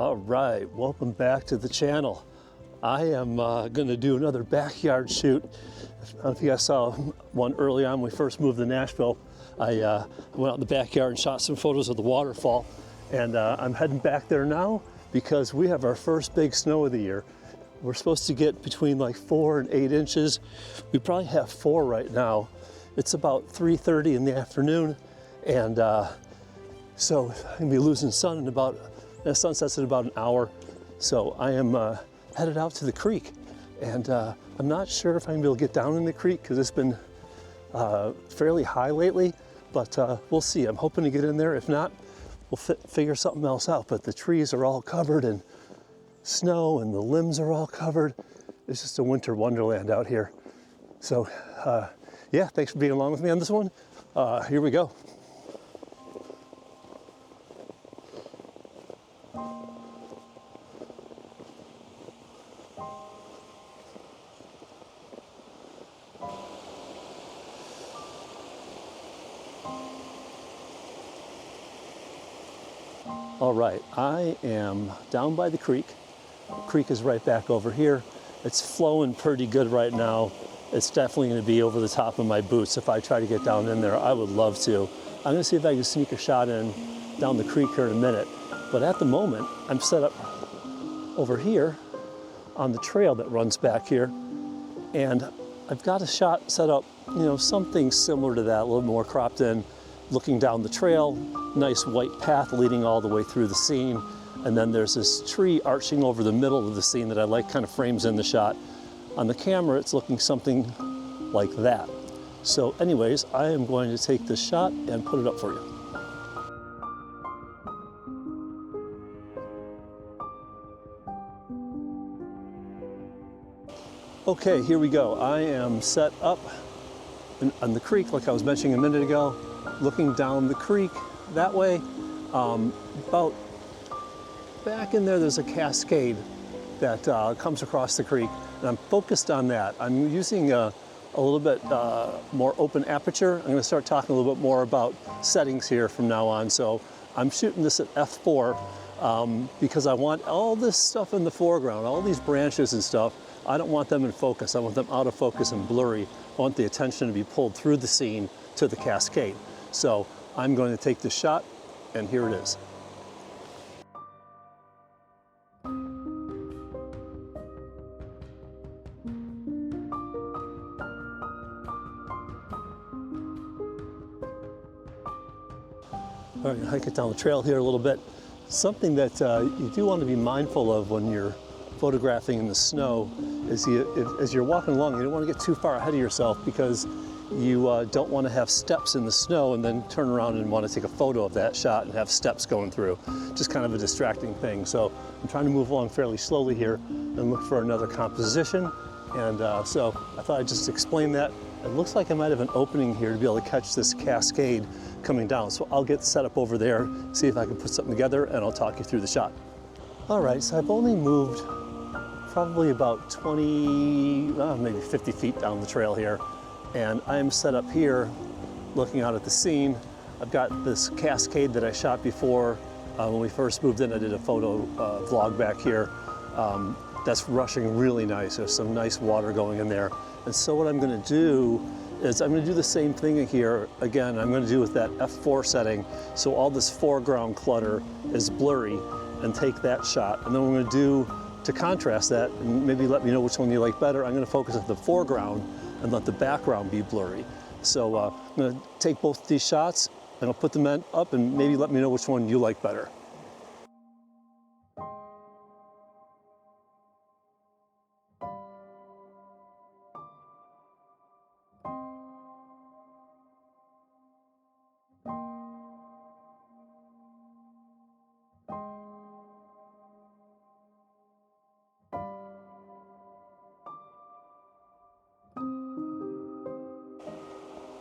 All right, welcome back to the channel. I am going to do another backyard shoot. I don't know if you guys saw one early on when we first moved to Nashville. I went out in the backyard and shot some photos of the waterfall. And I'm heading back there now because we have our first big snow of the year. We're supposed to get between like 4 and 8 inches. We probably have 4 right now. It's about 3:30 in the afternoon. And so I'm gonna be losing sun in about, the sun sets in about an hour. So I am headed out to the creek. And I'm not sure if I'm gonna be able to get down in the creek because it's been fairly high lately, but we'll see. I'm hoping to get in there. If not, we'll figure something else out. But the trees are all covered in snow and the limbs are all covered. It's just a winter wonderland out here. So yeah, thanks for being along with me on this one. Here we go. All right, I am down by the creek. The creek is right back over here. It's flowing pretty good right now. It's definitely gonna be over the top of my boots. If I try to get down in there, I would love to. I'm gonna see if I can sneak a shot in down the creek here in a minute. But at the moment, I'm set up over here on the trail that runs back here. And I've got a shot set up, you know, something similar to that, a little more cropped in, looking down the trail, nice white path leading all the way through the scene. And then there's this tree arching over the middle of the scene that I like, kind of frames in the shot. On the camera, it's looking something like that. So anyways, I am going to take this shot and put it up for you. Okay, here we go. I am set up on the creek, like I was mentioning a minute ago, looking down the creek that way. About back in there's a cascade that comes across the creek, and I'm focused on that. I'm using a little bit more open aperture. I'm going to start talking a little bit more about settings here from now on. So I'm shooting this at f4 because I want all this stuff in the foreground, all these branches and stuff. I don't want them in focus. I want them out of focus and blurry. I want the attention to be pulled through the scene to the cascade. So I'm going to take this shot, and here it is. All right, hike it down the trail here a little bit. Something that you do want to be mindful of when you're photographing in the snow is as you're walking along, you don't want to get too far ahead of yourself because you don't want to have steps in the snow and then turn around and want to take a photo of that shot and have steps going through. Just kind of a distracting thing. So I'm trying to move along fairly slowly here and look for another composition. And so I thought I'd just explain that. It looks like I might have an opening here to be able to catch this cascade coming down. So I'll get set up over there, see if I can put something together, and I'll talk you through the shot. All right, so I've only moved probably about 20, maybe 50 feet down the trail here. And I'm set up here looking out at the scene. I've got this cascade that I shot before. When we first moved in, I did a photo vlog back here. That's rushing really nice. There's some nice water going in there. And so what I'm gonna do is I'm gonna do the same thing here. Again, I'm gonna do with that f4 setting. So all this foreground clutter is blurry, and take that shot. And then what I'm gonna do to contrast that, and maybe let me know which one you like better, I'm gonna focus on the foreground and let the background be blurry. So I'm gonna take both these shots and I'll put them up and maybe let me know which one you like better.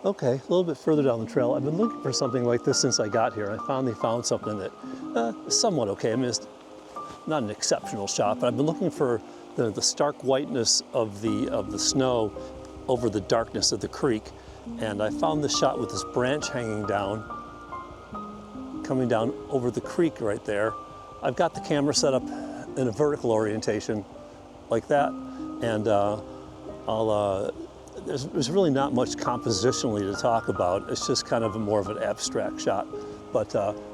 Okay, a little bit further down the trail, I've been looking for something like this since I got here. I finally found something that is somewhat okay. I mean, it's not an exceptional shot, but I've been looking for the stark whiteness of the snow over the darkness of the creek. And I found this shot with this branch hanging down, coming down over the creek right there. I've got the camera set up in a vertical orientation like that, and there's really not much compositionally to talk about. It's just kind of more of an abstract shot, but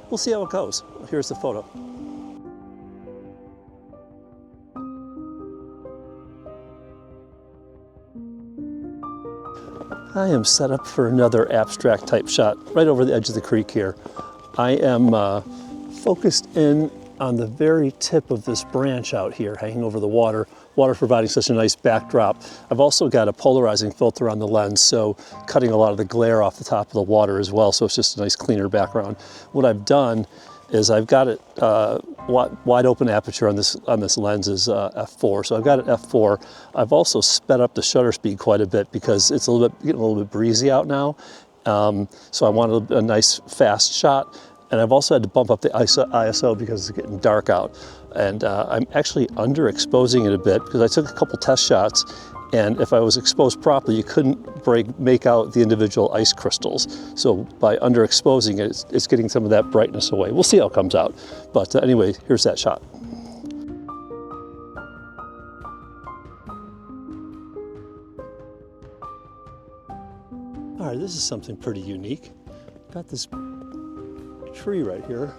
we'll see how it goes. Here's the photo. I am set up for another abstract type shot right over the edge of the creek here. I am focused in on the very tip of this branch out here hanging over the water. Water providing such a nice backdrop. I've also got a polarizing filter on the lens, so cutting a lot of the glare off the top of the water as well, so it's just a nice cleaner background. What I've done is I've got it wide open aperture on this lens is f4, so I've got it f4. I've also sped up the shutter speed quite a bit because it's getting a little bit breezy out now, so I wanted a nice fast shot. And I've also had to bump up the ISO because it's getting dark out. And I'm actually underexposing it a bit because I took a couple test shots, and if I was exposed properly, you couldn't make out the individual ice crystals. So by underexposing it, it's getting some of that brightness away. We'll see how it comes out. But anyway, here's that shot. All right, this is something pretty unique. Got this tree right here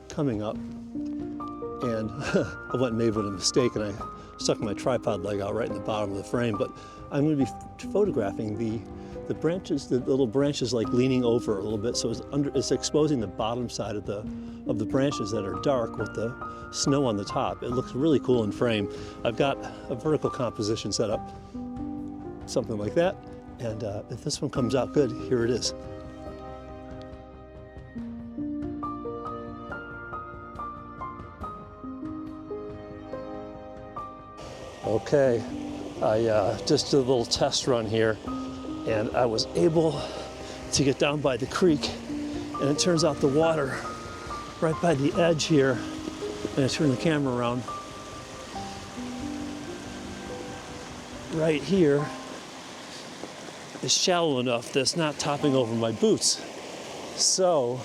coming up, and I went and made a mistake, and I stuck my tripod leg out right in the bottom of the frame. But I'm going to be photographing the branches, the little branches like leaning over a little bit, so it's exposing the bottom side of the branches that are dark with the snow on the top. It looks really cool in frame. I've got a vertical composition set up, something like that, and if this one comes out good, here it is. Okay, I just did a little test run here, and I was able to get down by the creek, and it turns out the water right by the edge here, and I turn the camera around, right here is shallow enough that it's not topping over my boots. So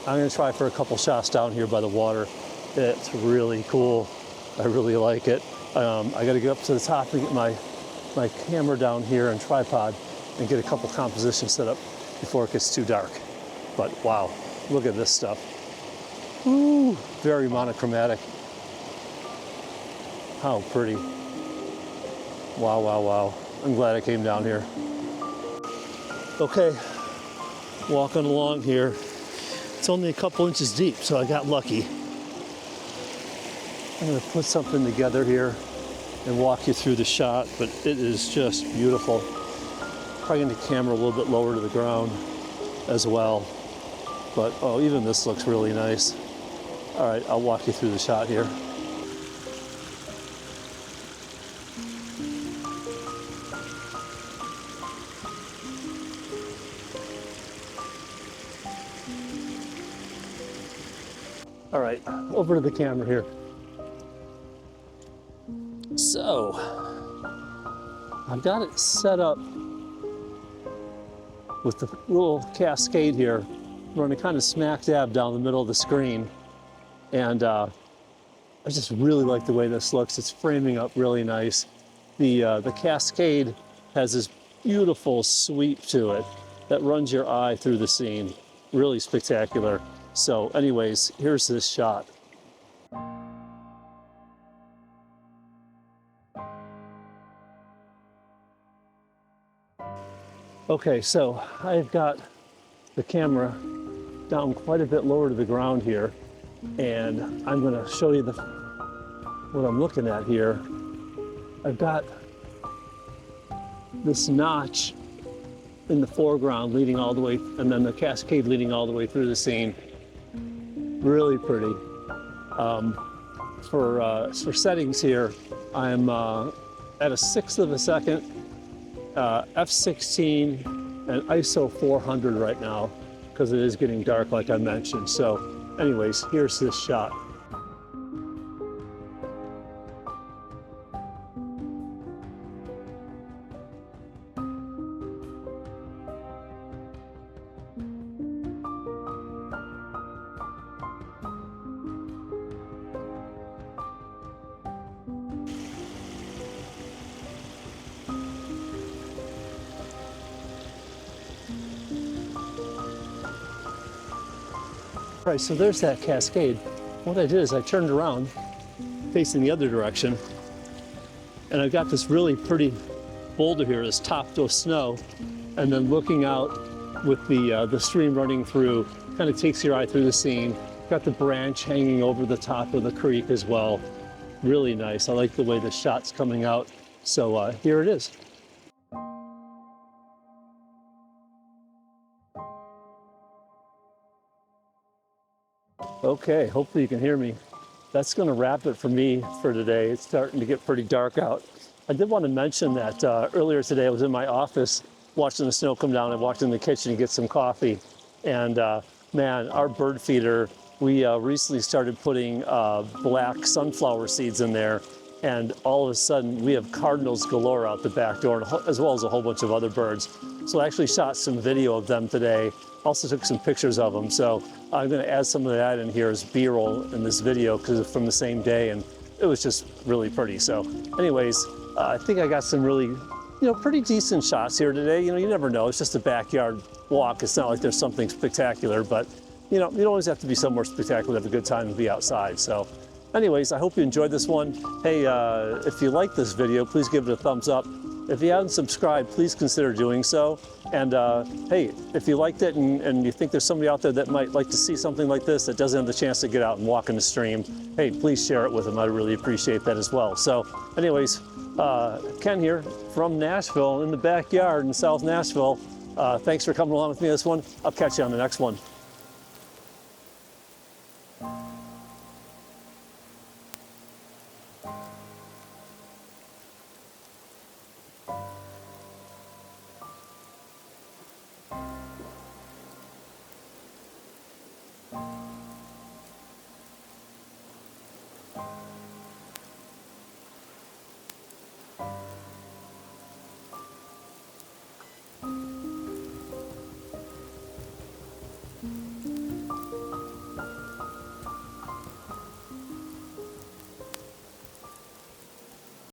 I'm gonna try for a couple shots down here by the water. It's really cool. I really like it. I got to get up to the top and get my camera down here and tripod and get a couple compositions set up before it gets too dark. But wow, look at this stuff. Ooh, very monochromatic. How pretty. Wow, wow, wow. I'm glad I came down here. Okay, walking along here. It's only a couple inches deep, so I got lucky. I'm going to put something together here and walk you through the shot, but it is just beautiful. Probably going to camera a little bit lower to the ground as well. But oh, even this looks really nice. All right, I'll walk you through the shot here. All right, over to the camera here. So, I've got it set up with the little cascade here running kind of smack dab down the middle of the screen. And I just really like the way this looks. It's framing up really nice. The cascade has this beautiful sweep to it that runs your eye through the scene. Really spectacular. So anyways, here's this shot. Okay, so I've got the camera down quite a bit lower to the ground here, and I'm going to show you what I'm looking at here. I've got this notch in the foreground leading all the way, and then the cascade leading all the way through the scene. Really pretty. For settings here, I'm at a 1/6 of a second, f16 and ISO 400 right now because it is getting dark like I mentioned. So anyways, here's this shot. All right, so there's that cascade. What I did is I turned around, facing the other direction, and I've got this really pretty boulder here that's topped with snow, and then looking out with the stream running through, kind of takes your eye through the scene. Got the branch hanging over the top of the creek as well. Really nice. I like the way the shot's coming out. So here it is. Okay, hopefully you can hear me. That's going to wrap it for me for today. It's starting to get pretty dark out. I did want to mention that earlier today I was in my office watching the snow come down. I walked in the kitchen to get some coffee. And man, our bird feeder, we recently started putting black sunflower seeds in there. And all of a sudden we have cardinals galore out the back door, as well as a whole bunch of other birds. So I actually shot some video of them today. Also took some pictures of them. So I'm going to add some of that in here as B-roll in this video because it's from the same day, and it was just really pretty. So anyways, I think I got some really, pretty decent shots here today. You never know. It's just a backyard walk. It's not like there's something spectacular, but you don't always have to be somewhere spectacular to have a good time and be outside. So anyways, I hope you enjoyed this one. Hey, if you like this video, please give it a thumbs up. If you haven't subscribed, please consider doing so. And hey, if you liked it and you think there's somebody out there that might like to see something like this that doesn't have the chance to get out and walk in the stream, hey, please share it with them. I'd really appreciate that as well. So anyways, Ken here from Nashville in the backyard in South Nashville. Thanks for coming along with me on this one. I'll catch you on the next one.